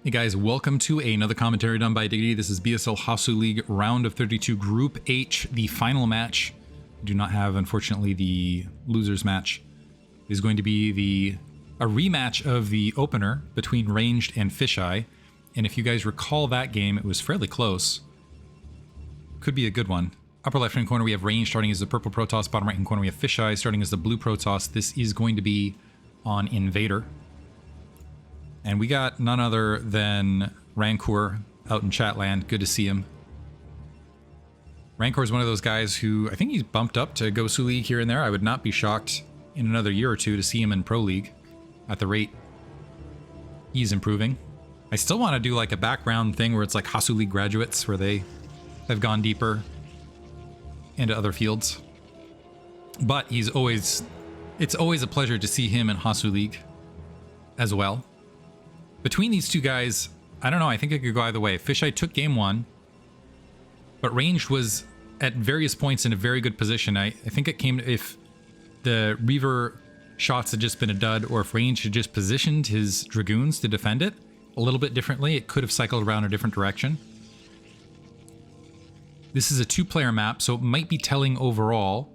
Hey guys, welcome to another commentary done by Diggity. This is BSL Hasuleague round of 32 Group H, the final match. We do not have, unfortunately, the losers match. It is going to be a rematch of the opener between Ranged and Fisheye. And if you guys recall that game, it was fairly close. Could be a good one. Upper left hand corner we have Ranged starting as the purple Protoss. Bottom right hand corner we have Fisheye starting as the blue Protoss. This is going to be on Invader. And we got none other than Rancor out in Chatland. Good to see him. Rancor is one of those guys who I think he's bumped up to Gosu League here and there. I would not be shocked in another year or two to see him in Pro League at the rate he's improving. I still want to do like a background thing where it's like Hasuleague graduates where they have gone deeper into other fields. But it's always a pleasure to see him in Hasuleague as well. Between these two guys, I don't know, I think it could go either way. Fisheye took game one, but Ranged was at various points in a very good position. I think it came if the Reaver shots had just been a dud, or if Ranged had just positioned his Dragoons to defend it a little bit differently, it could have cycled around a different direction. This is a two-player map, so it might be telling overall.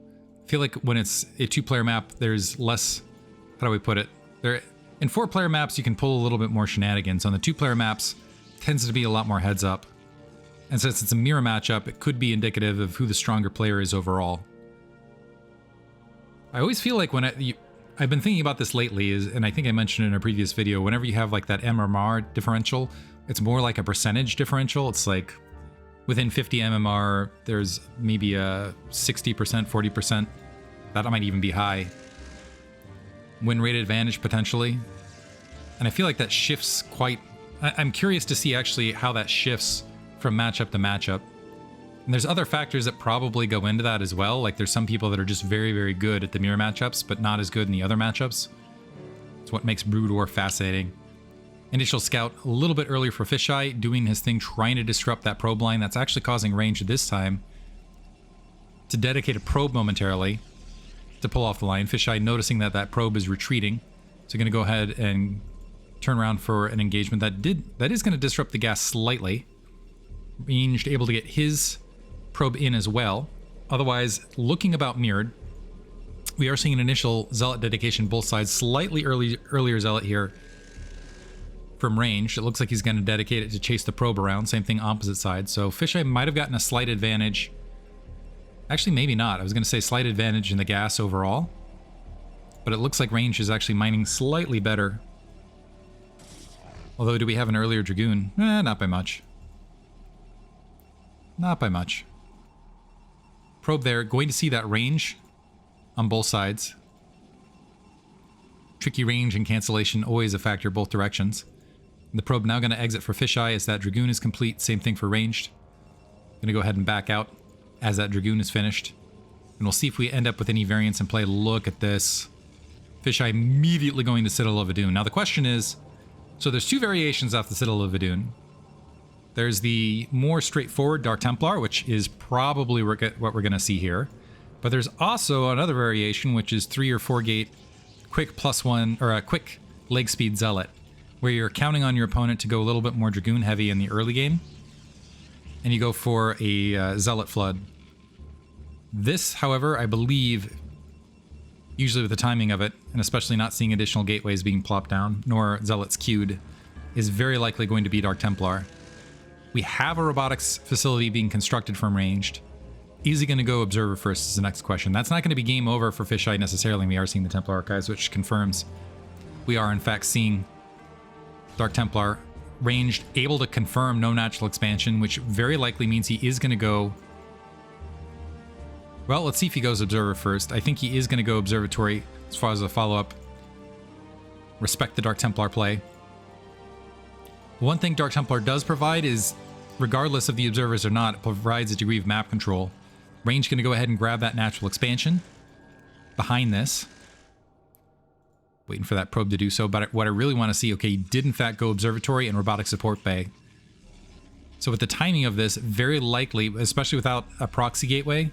I feel like when it's a two-player map, there's less, how do we put it? In four-player maps, you can pull a little bit more shenanigans. On the two-player maps, it tends to be a lot more heads up. And since it's a mirror matchup, it could be indicative of who the stronger player is overall. I always feel like when I've been thinking about this lately, and I think I mentioned it in a previous video, whenever you have like that MMR differential, it's more like a percentage differential. It's like within 50 MMR, there's maybe a 60%, 40%. That might even be high. Win rate advantage potentially. And I feel like that shifts quite... I'm curious to see actually how that shifts from matchup to matchup. And there's other factors that probably go into that as well. Like there's some people that are just very, very good at the mirror matchups, but not as good in the other matchups. It's what makes Brood War fascinating. Initial scout a little bit earlier for Fisheye, doing his thing, trying to disrupt that probe line. That's actually causing Range this time to dedicate a probe momentarily to pull off the line. Fisheye noticing that probe is retreating, so going to go ahead and turn around for an engagement that is going to disrupt the gas slightly. Ranged able to get his probe in as well. Otherwise, looking about mirrored. We are seeing an initial Zealot dedication both sides. Slightly earlier Zealot here from Range. It looks like he's going to dedicate it to chase the probe around. Same thing opposite side. So Fisheye might have gotten a slight advantage. Actually, maybe not. I was going to say slight advantage in the gas overall. But it looks like Range is actually mining slightly better. Although, do we have an earlier Dragoon? Not by much. Not by much. Probe there. Going to see that range on both sides. Tricky range and cancellation, always a factor both directions. And the probe now going to exit for Fisheye as that Dragoon is complete. Same thing for Ranged. Going to go ahead and back out as that Dragoon is finished. And we'll see if we end up with any variance in play. Look at this. Fisheye immediately going to Citadel of Adun. Now the question is, so there's two variations off the Citadel of Adun. There's the more straightforward Dark Templar, which is probably what we're going to see here. But there's also another variation, which is 3 or 4 gate quick +1, or a quick leg speed Zealot, where you're counting on your opponent to go a little bit more Dragoon heavy in the early game. And you go for a Zealot Flood. This, however, I believe, usually with the timing of it, and especially not seeing additional gateways being plopped down, nor Zealots queued, is very likely going to be Dark Templar. We have a robotics facility being constructed from Ranged. Is he going to go Observer first is the next question. That's not going to be game over for Fisheye necessarily. We are seeing the Templar Archives, which confirms we are in fact seeing Dark Templar. Ranged, able to confirm no natural expansion, which very likely means he is going to go... Well, let's see if he goes Observer first. I think he is going to go Observatory as far as a follow-up. Respect the Dark Templar play. One thing Dark Templar does provide is, regardless of the observers or not, it provides a degree of map control. Range going to go ahead and grab that natural expansion behind this. Waiting for that probe to do so, but what I really want to see, okay, he did in fact go Observatory and Robotic Support Bay. So with the timing of this, very likely, especially without a proxy gateway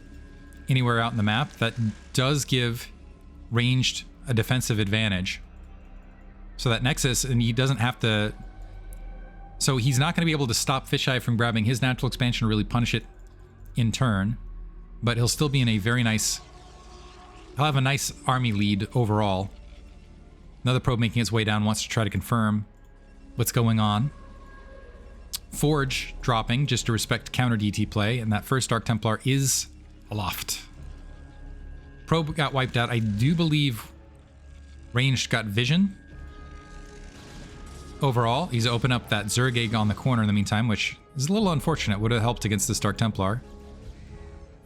anywhere out in the map, that does give Ranged a defensive advantage. So that Nexus, and he doesn't have to So he's not going to be able to stop Fisheye from grabbing his natural expansion or really punish it in turn. But he'll still be in a very nice... He'll have a nice army lead overall. Another probe making its way down wants to try to confirm what's going on. Forge dropping just to respect counter DT play, and that first Dark Templar is aloft. Probe got wiped out. I do believe ranged got vision. Overall, he's opened up that Zerg egg on the corner in the meantime, which is a little unfortunate. Would have helped against this Dark Templar.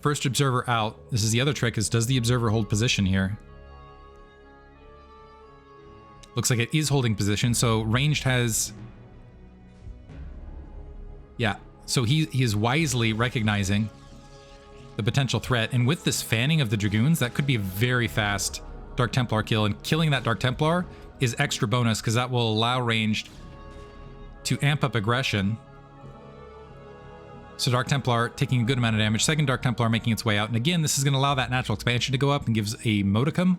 First observer out. This is the other trick, is does the observer hold position here? Looks like it is holding position, so ranged has... Yeah, so he is wisely recognizing the potential threat, and with this fanning of the Dragoons, that could be a very fast Dark Templar kill, and killing that Dark Templar is extra bonus because that will allow ranged to amp up aggression. So Dark Templar taking a good amount of damage. Second Dark Templar making its way out, and again, this is going to allow that natural expansion to go up and gives a modicum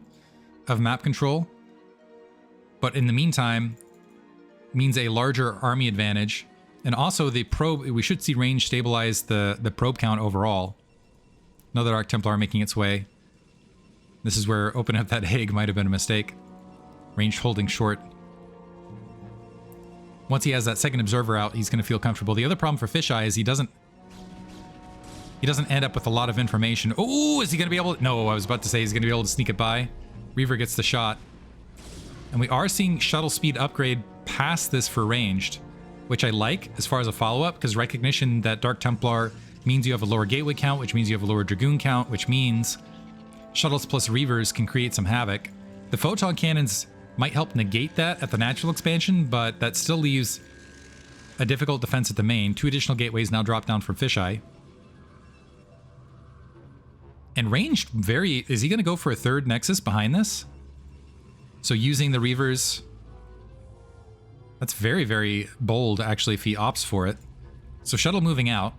of map control. But in the meantime, means a larger army advantage. And also the probe, we should see range stabilize the probe count overall. Another Dark Templar making its way. This is where opening up that egg might have been a mistake. Range holding short. Once he has that second observer out, he's going to feel comfortable. The other problem for Fisheye is he doesn't end up with a lot of information. Oh, is he going to be able to... No, I was about to say he's going to be able to sneak it by. Reaver gets the shot. And we are seeing shuttle speed upgrade past this for ranged, which I like as far as a follow-up, because recognition that Dark Templar means you have a lower gateway count, which means you have a lower Dragoon count, which means shuttles plus Reavers can create some havoc. The photon cannons might help negate that at the natural expansion, but that still leaves a difficult defense at the main. 2 additional gateways now drop down from Fisheye. And ranged very... Is he going to go for a third Nexus behind this? So using the Reavers... That's very, very bold, actually, if he opts for it. So shuttle moving out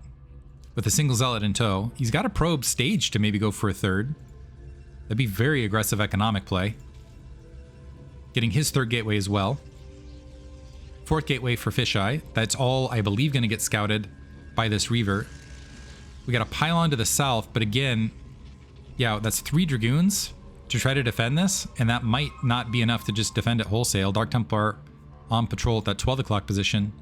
with a single Zealot in tow. He's got a probe staged to maybe go for a third. That'd be very aggressive economic play. Getting his third gateway as well. Fourth gateway for Fisheye. That's all, I believe, going to get scouted by this Reaver. We got a pylon to the south, but again, yeah, that's 3 Dragoons to try to defend this, and that might not be enough to just defend it wholesale. Dark Templar on patrol at that 12 o'clock position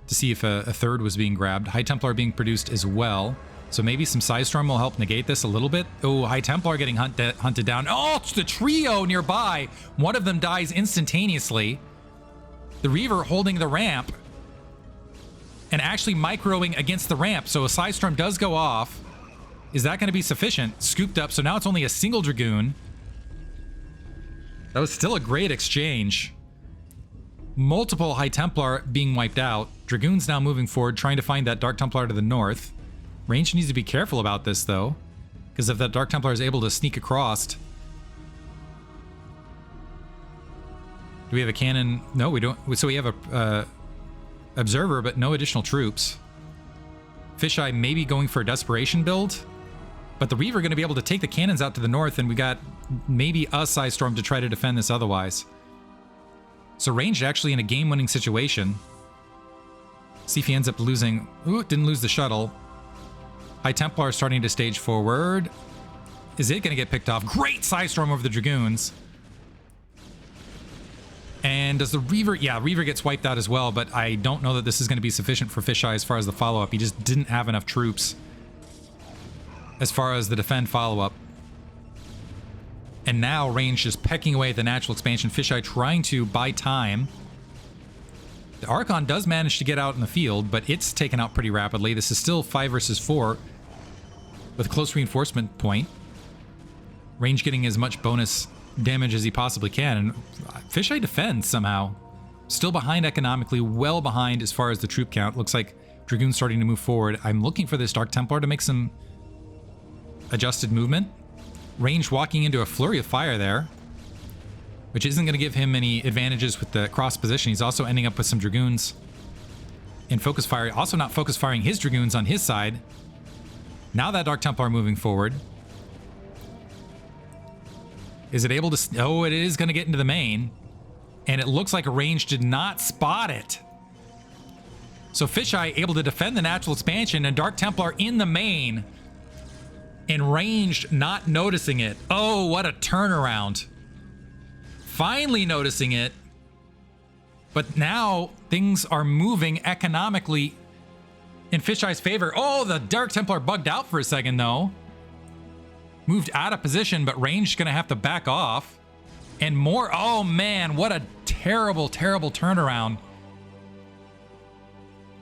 to see if a third was being grabbed. High Templar being produced as well. So maybe some Sidestorm will help negate this a little bit. Oh, High Templar getting hunted down. Oh, it's the trio nearby. One of them dies instantaneously. The Reaver holding the ramp and actually microing against the ramp. So a Sidestorm does go off. Is that going to be sufficient? Scooped up. So now it's only a single Dragoon. That was still a great exchange. Multiple High Templar being wiped out. Dragoons now moving forward, trying to find that Dark Templar to the north. Range needs to be careful about this, though, because if that Dark Templar is able to sneak across... Do we have a cannon? No, we don't. So we have a observer, but no additional troops. Fisheye maybe going for a desperation build, but the Reaver going to be able to take the cannons out to the north, and we got maybe a Sidestorm to try to defend this otherwise. So ranged actually in a game-winning situation. See if he ends up losing... Ooh, didn't lose the shuttle. High Templar starting to stage forward. Is it going to get picked off? Great Sidestorm over the Dragoons. And does the Reaver... Yeah, Reaver gets wiped out as well, but I don't know that this is going to be sufficient for Fisheye as far as the follow-up. He just didn't have enough troops as far as the defend follow-up. And now range just pecking away at the natural expansion. Fisheye trying to buy time. The Archon does manage to get out in the field, but it's taken out pretty rapidly. This is still 5 versus 4 with close reinforcement point. Range getting as much bonus damage as he possibly can. And Fisheye defends somehow. Still behind economically, well behind as far as the troop count. Looks like Dragoon's starting to move forward. I'm looking for this Dark Templar to make some adjusted movement. Range walking into a flurry of fire there, which isn't going to give him any advantages with the cross position. He's also ending up with some Dragoons in focus fire. Also not focus firing his Dragoons on his side. Now that Dark Templar moving forward. Is it able to... Oh, it is going to get into the main. And it looks like Range did not spot it. So Fisheye able to defend the natural expansion and Dark Templar in the main. And Ranged not noticing it. Oh, what a turnaround. Finally noticing it. But now things are moving economically in Fisheye's favor. Oh, the Dark Templar bugged out for a second though. Moved out of position, but Ranged gonna have to back off. And more, oh man, what a terrible, terrible turnaround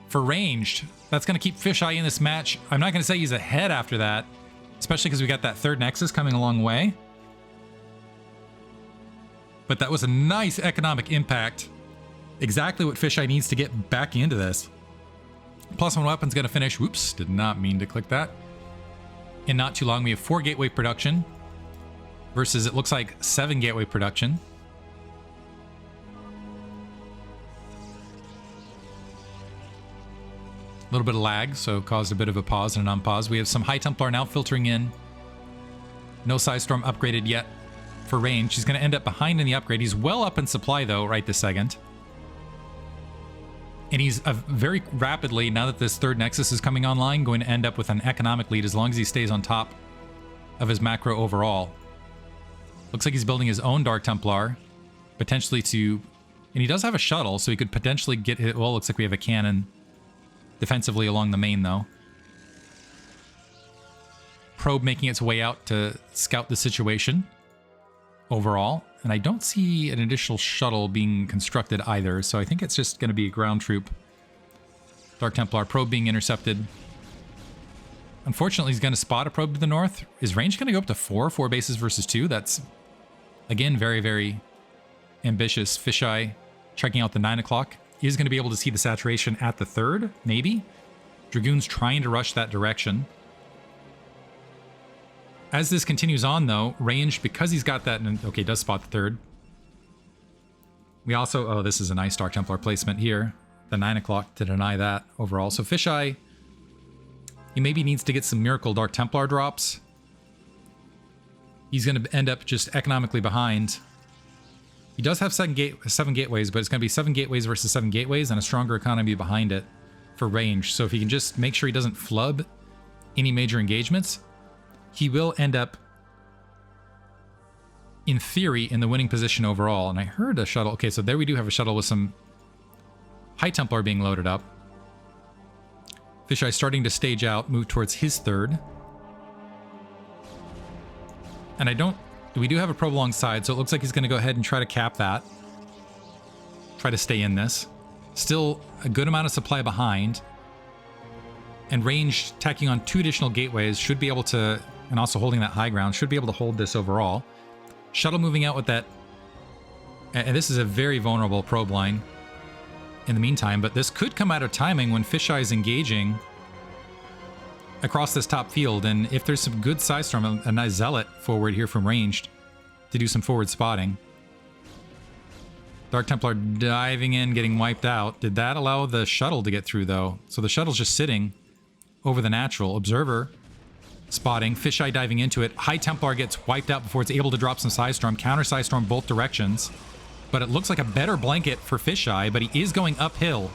for Ranged. That's gonna keep Fisheye in this match. I'm not gonna say he's ahead after that, especially because we got that third Nexus coming a long way. But that was a nice economic impact. Exactly what Fisheye needs to get back into this. +1 weapon's gonna finish. Whoops, did not mean to click that. In not too long, we have 4 gateway production versus it looks like 7 gateway production. A little bit of lag, so caused a bit of a pause and an unpause. We have some High Templar now filtering in. No Psystorm upgraded yet for Range. He's going to end up behind in the upgrade. He's well up in supply though, right this second. And he's very rapidly, now that this third Nexus is coming online, going to end up with an economic lead as long as he stays on top of his macro overall. Looks like he's building his own Dark Templar, potentially to... And he does have a shuttle, so he could potentially get it. Well, looks like we have a cannon defensively along the main, though. Probe making its way out to scout the situation overall. And I don't see an additional shuttle being constructed either, so I think it's just going to be a ground troop. Dark Templar probe being intercepted. Unfortunately, he's going to spot a probe to the north. Is Range going to go up to 4 bases versus 2? That's, again, very, very ambitious. Fisheye checking out the 9 o'clock. He is going to be able to see the saturation at the 3rd, maybe. Dragoon's trying to rush that direction. As this continues on, though, Range, because he's got that... Okay, does spot the 3rd. We also... Oh, this is a nice Dark Templar placement here. The 9 o'clock to deny that overall. So Fisheye... He maybe needs to get some Miracle Dark Templar drops. He's going to end up just economically behind. He does have 7 gateways, but it's going to be 7 gateways versus 7 gateways and a stronger economy behind it for Range. So if he can just make sure he doesn't flub any major engagements, he will end up, in theory, in the winning position overall. And I heard a shuttle. Okay, so there we do have a shuttle with some High Templar being loaded up. Fisheye starting to stage out, move towards his 3rd. And we do have a probe alongside, so it looks like he's going to go ahead and try to cap that. Try to stay in this. Still a good amount of supply behind. And Range tacking on 2 additional gateways should be able to, and also holding that high ground, should be able to hold this overall. Shuttle moving out with that, and this is a very vulnerable probe line in the meantime, but this could come out of timing when Fisheye is engaging across this top field, and if there's some good Psystorm, a nice Zealot forward here from Ranged to do some forward spotting. Dark Templar diving in, getting wiped out. Did that allow the shuttle to get through, though? So the shuttle's just sitting over the natural. Observer spotting, Fisheye diving into it. High Templar gets wiped out before it's able to drop some Psystorm. Counter Psystorm both directions. But it looks like a better blanket for Fisheye, but he is going uphill.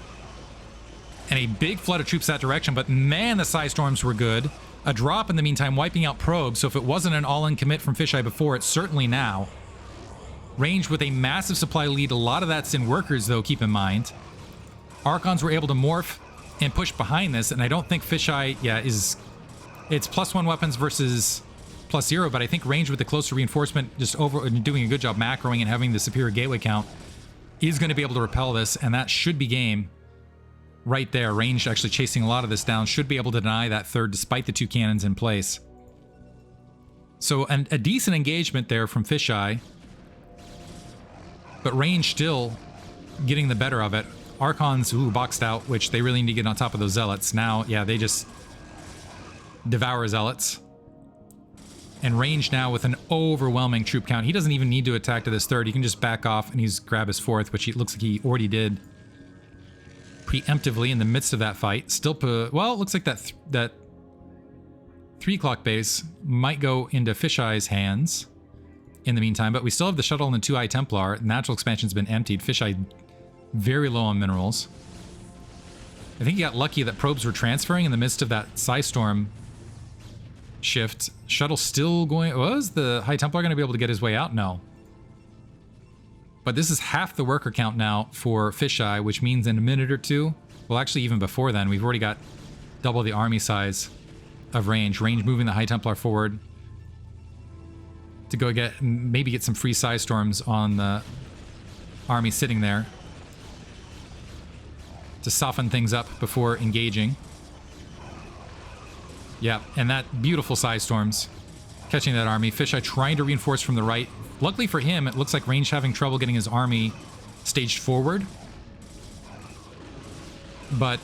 And a big flood of troops that direction, but man, the Psystorms were good. A drop in the meantime, wiping out Probe, so if it wasn't an all-in commit from Fisheye before, it's certainly now. Range with a massive supply lead. A lot of that's in workers, though, keep in mind. Archons were able to morph and push behind this, and I don't think Fisheye, it's +1 weapons versus +0, but I think Range with the closer reinforcement, just doing a good job macroing and having the superior gateway count, is going to be able to repel this, and that should be game right there. Range actually chasing a lot of this down, should be able to deny that 3rd despite the 2 cannons in place. So a decent engagement there from Fisheye, but Range still getting the better of it. Archons, boxed out, which they really need to get on top of those Zealots. Now, yeah, they just devour Zealots. And Range now with an overwhelming troop count. He doesn't even need to attack to this 3rd. He can just back off and he's grab his 4th, which he looks like he already did preemptively in the midst of that fight. Still, well, it looks like that 3 o'clock base might go into Fisheye's hands. in the meantime, but we still have the shuttle and the 2-Eye Templar. Natural expansion's been emptied. Fisheye very low on minerals. I think he got lucky that probes were transferring in the midst of that Psystorm shift. Shuttle still going... Was the High Templar going to be able to get his way out? No. But this is half the worker count now for Fisheye, which means in a minute or two... Well, actually, even before then, we've already got double the army size of range. Range moving the High Templar forward to go maybe get some free Psystorms on the army sitting there to soften things up before engaging. Yeah, and that beautiful Psystorms catching that army. Fisheye trying to reinforce from the right. Luckily for him, it looks like Range having trouble getting his army staged forward. But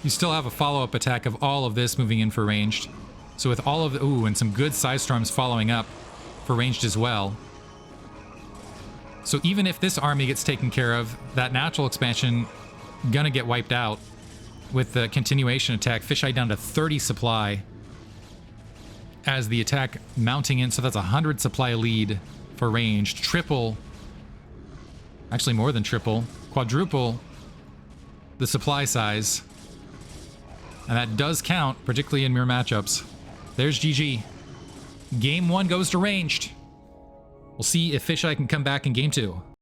you still have a follow-up attack of all of this moving in for Ranged. So with all of the... Ooh, and some good Psystorms following up for Ranged as well. So even if this army gets taken care of, that natural expansion gonna get wiped out with the continuation attack. Fisheye down to 30 supply as the attack mounting in. So that's 100 supply lead for Ranged. Triple, actually more than triple, quadruple the supply size. And that does count, particularly in mirror matchups. There's GG. Game 1 goes to Ranged. We'll see if Fisheye can come back in Game 2.